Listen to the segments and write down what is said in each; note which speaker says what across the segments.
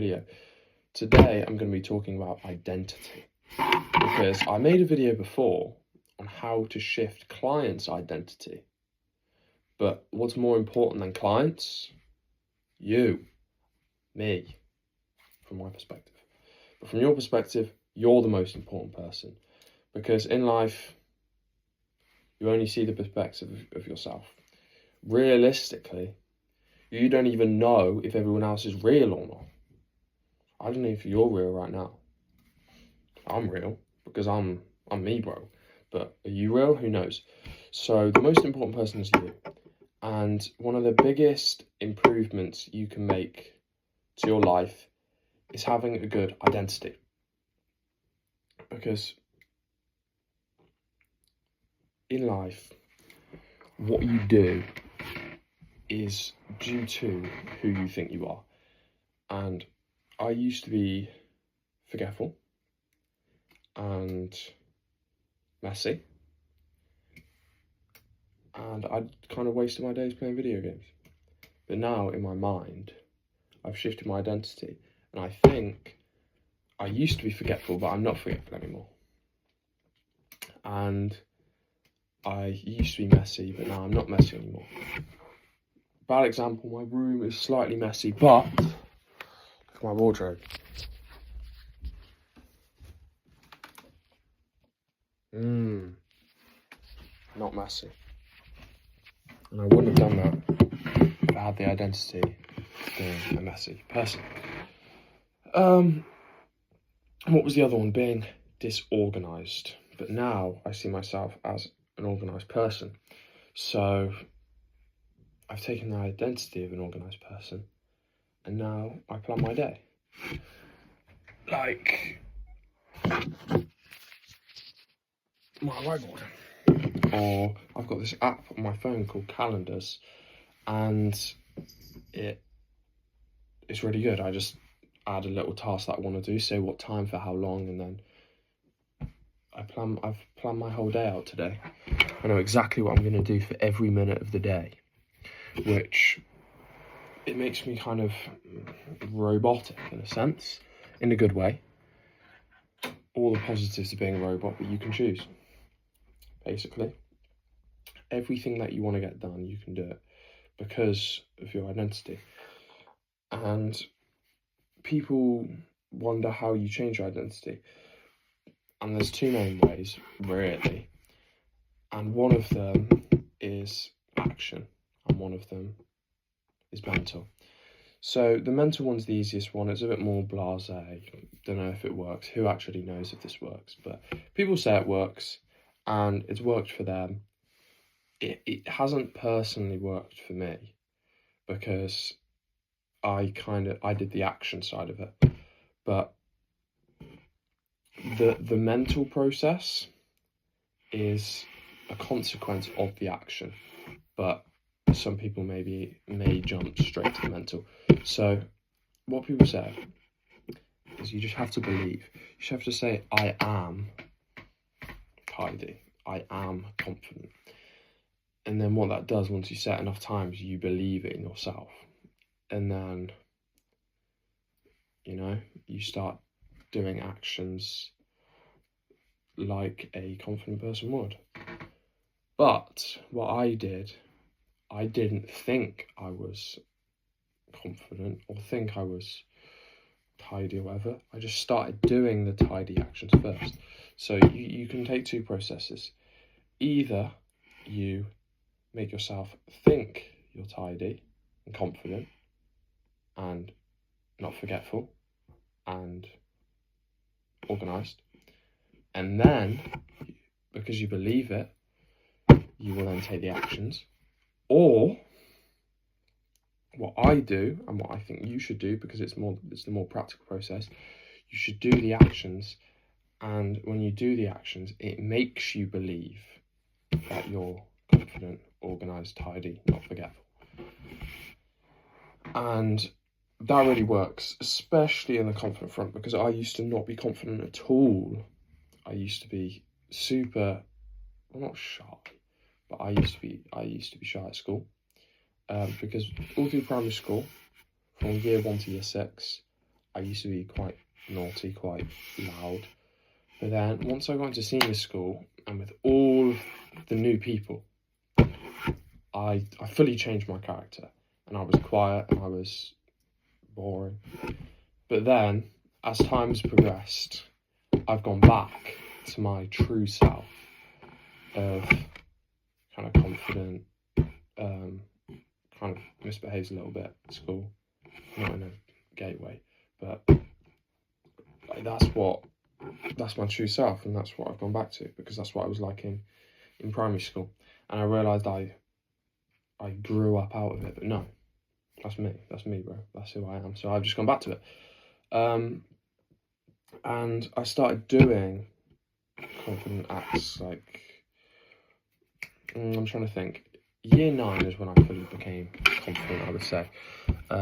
Speaker 1: Video. Today I'm going to be talking about identity, because I made a video before on how to shift clients' identity. But what's more important than clients? You, me, from my perspective. But from your perspective, you're the most important person, because in life you only see the perspective of yourself. Realistically, you don't even know if everyone else is real or not. I don't know if you're real right now. I'm real because I'm me, bro. But are you real? Who knows? So the most important person is you. And one of the biggest improvements you can make to your life is having a good identity. Because in life, what you do is due to who you think you are. And I used to be forgetful and messy, and I kind of wasted my days playing video games. But now in my mind, I've shifted my identity, and I think I used to be forgetful, but I'm not forgetful anymore. And I used to be messy, but now I'm not messy anymore. Bad example, my room is slightly messy, but look at my wardrobe. Not messy. And I wouldn't have done that if I had the identity of being a messy person. What was the other one? Being disorganised. But now I see myself as an organised person. So I've taken the identity of an organised person, and now I plan my day. Like my whiteboard. Or I've got this app on my phone called Calendars, and it's really good. I just add a little task that I want to do, say what time for how long, and then I've planned my whole day out today. I know exactly what I'm going to do for every minute of the day, which it makes me kind of robotic in a sense, in a good way. All the positives of being a robot, but you can choose. Basically, everything that you want to get done, you can do it because of your identity. And people wonder how you change your identity. And there's two main ways, really. And one of them is action, and one of them is mental. So the mental one's the easiest one. It's a bit more blasé. Don't know if it works. Who actually knows if this works? But people say it works, and it's worked for them. It hasn't personally worked for me, because I did the action side of it. But the mental process is a consequence of the action, but some people may jump straight to the mental. So what people say is you just have to believe. You just have to say, I am tidy, I am confident. And then what that does, once you say it enough times, you believe it in yourself. And then, you start doing actions like a confident person would. But what I did, I didn't think I was confident or think I was tidy or whatever. I just started doing the tidy actions first. So you can take two processes. Either you make yourself think you're tidy and confident and not forgetful and organised, and then, because you believe it, you will then take the actions. Or what I do, and what I think you should do, because it's the more practical process, you should do the actions, and when you do the actions, it makes you believe that you're confident, organised, tidy, not forgetful. And that really works, especially in the confident front, because I used to not be confident at all. I used to be not shy, but I used to be shy at school. Because all through primary school, from year 1 to year 6, I used to be quite naughty, quite loud. But then once I got into senior school and with all the new people, I fully changed my character, and I was quiet and I was boring. But then, as time's progressed, I've gone back to my true self of kind of confident, kind of misbehaves a little bit at school, not in a gay way, but like, that's my true self, and that's what I've gone back to, because that's what I was like in primary school. And I realised I grew up out of it, but no, that's me, bro, that's who I am. So I've just gone back to it. And I started doing confident acts, like, I'm trying to think. Year 9 is when I fully became confident, I would say.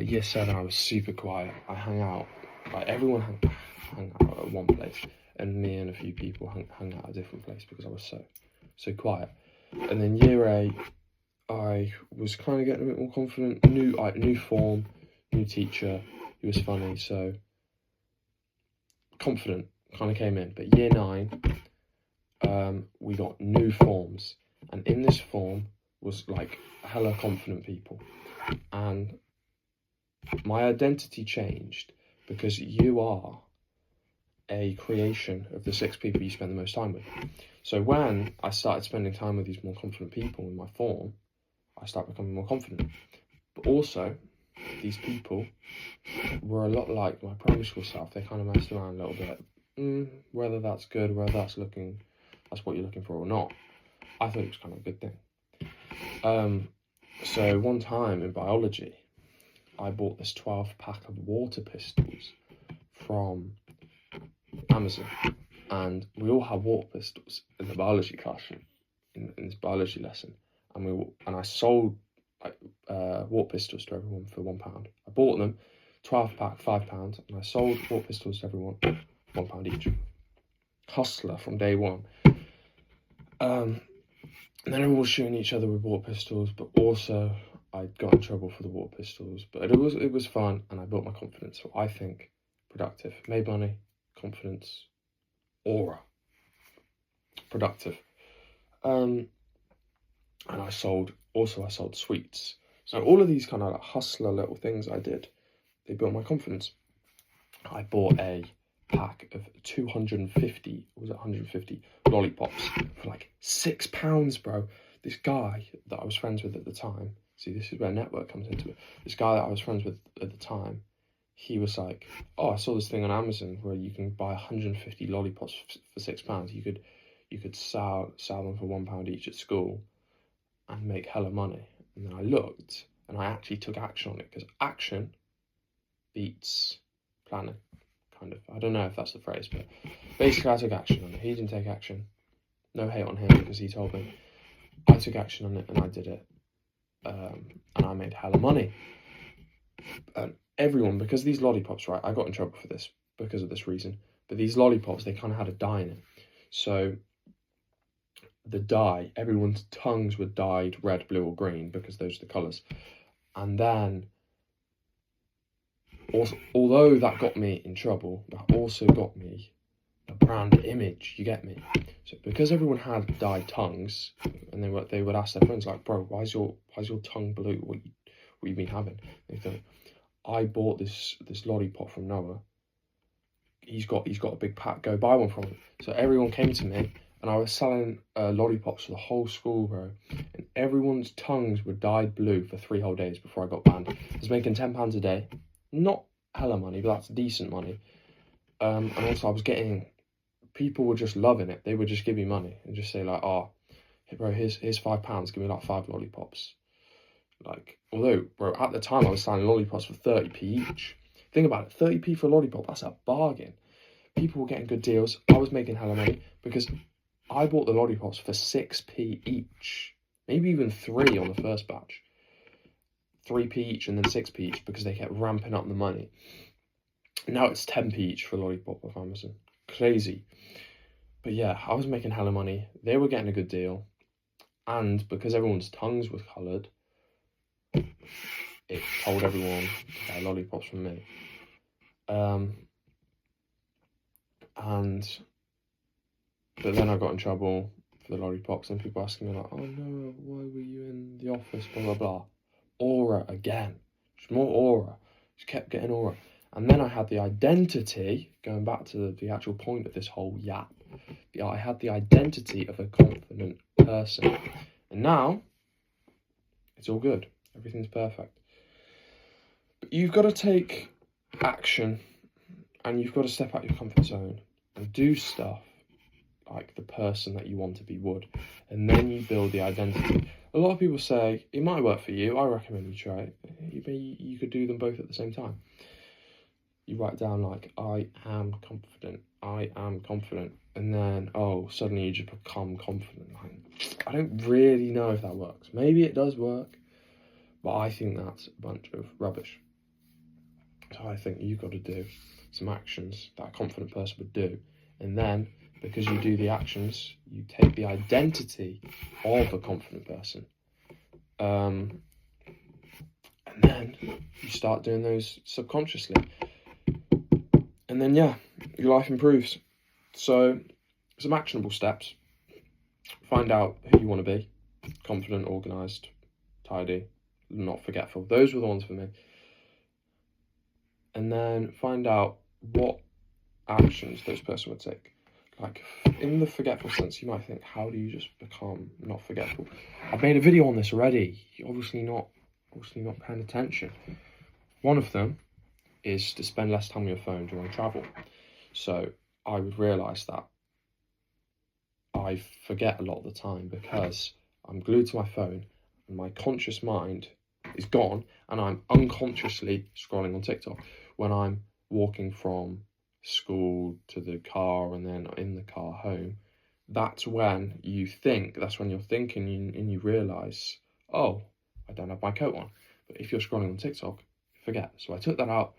Speaker 1: Year 7, I was super quiet. I hung out, like, everyone hung out at one place, and me and a few people hung out at a different place because I was so quiet. And then year 8, I was kind of getting a bit more confident. New form, new teacher. He was funny, so confident kind of came in. But year 9, we got new forms, and in this form was like hella confident people, and my identity changed because you are a creation of the 6 people you spend the most time with. So when I started spending time with these more confident people in my form, I started becoming more confident. But also, these people were a lot like my primary school self. They kind of messed around a little bit. Whether that's good, whether that's what you're looking for or not, I thought it was kind of a good thing. So one time in biology, I bought this 12-pack of water pistols from Amazon, and we all had water pistols in the biology classroom in this biology lesson, and I sold water pistols to everyone for £1. I bought them 12-pack, £5, and I sold water pistols to everyone £1 each. Hustler from day one. And then everyone was shooting each other with water pistols, but also I got in trouble for the water pistols. But it was fun, and I built my confidence. So I think productive, made money, confidence, aura, productive. And I sold sweets. So all of these kind of like hustler little things I did, they built my confidence. I bought a pack of 150 lollipops for like £6, bro. This guy that I was friends with at the time, see, this is where network comes into it. This guy that I was friends with at the time, he was like, oh, I saw this thing on Amazon where you can buy 150 lollipops for £6. You could sell them for £1 each at school and make hella money. And then I looked, and I actually took action on it, because action beats planning, kind of. I don't know if that's the phrase, but basically I took action on it. He didn't take action. No hate on him, because he told me. I took action on it, and I did it. And I made hella money. And everyone, because these lollipops, right, I got in trouble for this because of this reason, but these lollipops, they kind of had a dye in it. So the dye, everyone's tongues were dyed red, blue or green, because those are the colours. And then, also, although that got me in trouble, that also got me a brand image, you get me? So because everyone had dyed tongues, and they would ask their friends, like, bro, why's your tongue blue? What you been having? They thought, I bought this lollipop from Noah. He's got a big pack, go buy one from him. So everyone came to me, and I was selling lollipops for the whole school, bro. And everyone's tongues were dyed blue for 3 whole days before I got banned. I was making £10 a day. Not hella money, but that's decent money. And also I was getting, people were just loving it. They would just give me money and just say like, oh, hey bro, here's £5, give me like 5 lollipops. Like, although, bro, at the time I was selling lollipops for 30p each. Think about it, 30p for a lollipop, that's a bargain. People were getting good deals. I was making hella money because I bought the lollipops for 6p each. Maybe even 3 on the first batch. 3p each and then 6p each, because they kept ramping up the money. Now it's 10p each for a lollipop off Amazon. Crazy. But yeah, I was making hella money. They were getting a good deal. And because everyone's tongues were coloured, it told everyone to buy lollipops from me. But then I got in trouble for the lollipops, and people asking me like, "Oh no, why were you in the office?" Blah blah blah. Aura again, just more aura. Just kept getting aura, and then I had the identity. Going back to the actual point of this whole yap, I had the identity of a confident person, and now it's all good. Everything's perfect. But you've got to take action, and you've got to step out your comfort zone and do stuff like the person that you want to be would, and then you build the identity. A lot of people say it might work for you. I recommend you try it. You could do them both at the same time. You write down like, I am confident, and then suddenly you just become confident. Like, I don't really know if that works. Maybe it does work, but I think that's a bunch of rubbish. So I think you've got to do some actions that a confident person would do, and then because you do the actions, you take the identity of a confident person. And then you start doing those subconsciously. And then, yeah, your life improves. So, some actionable steps. Find out who you want to be. Confident, organised, tidy, not forgetful. Those were the ones for me. And then find out what actions those person would take. Like, in the forgetful sense, you might think, how do you just become not forgetful? I've made a video on this already. You're obviously not paying attention. One of them is to spend less time on your phone during travel. So I would realise that I forget a lot of the time because I'm glued to my phone and my conscious mind is gone, and I'm unconsciously scrolling on TikTok when I'm walking from school to the car and then in the car home. That's when you're thinking and you realise, oh, I don't have my coat on. But if you're scrolling on TikTok, forget. So I took that out,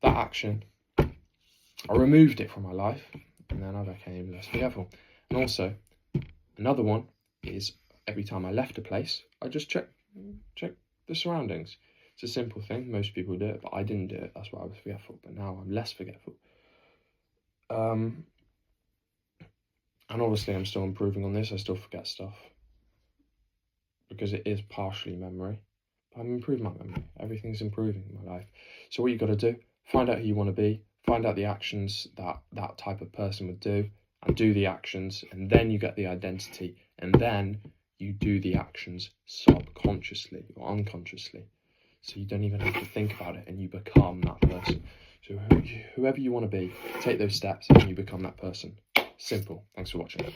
Speaker 1: that action, I removed it from my life, and then I became less forgetful. And also, another one is every time I left a place, I just check the surroundings. It's a simple thing. Most people do it, but I didn't do it. That's why I was forgetful. But now I'm less forgetful. And obviously I'm still improving on this. I still forget stuff because it is partially memory. But I'm improving my memory. Everything's improving in my life. So what you got to do, find out who you want to be, find out the actions that type of person would do, and do the actions, and then you get the identity, and then you do the actions subconsciously or unconsciously. So you don't even have to think about it, and you become that person. So whoever you want to be, take those steps and you become that person. Simple. Thanks for watching.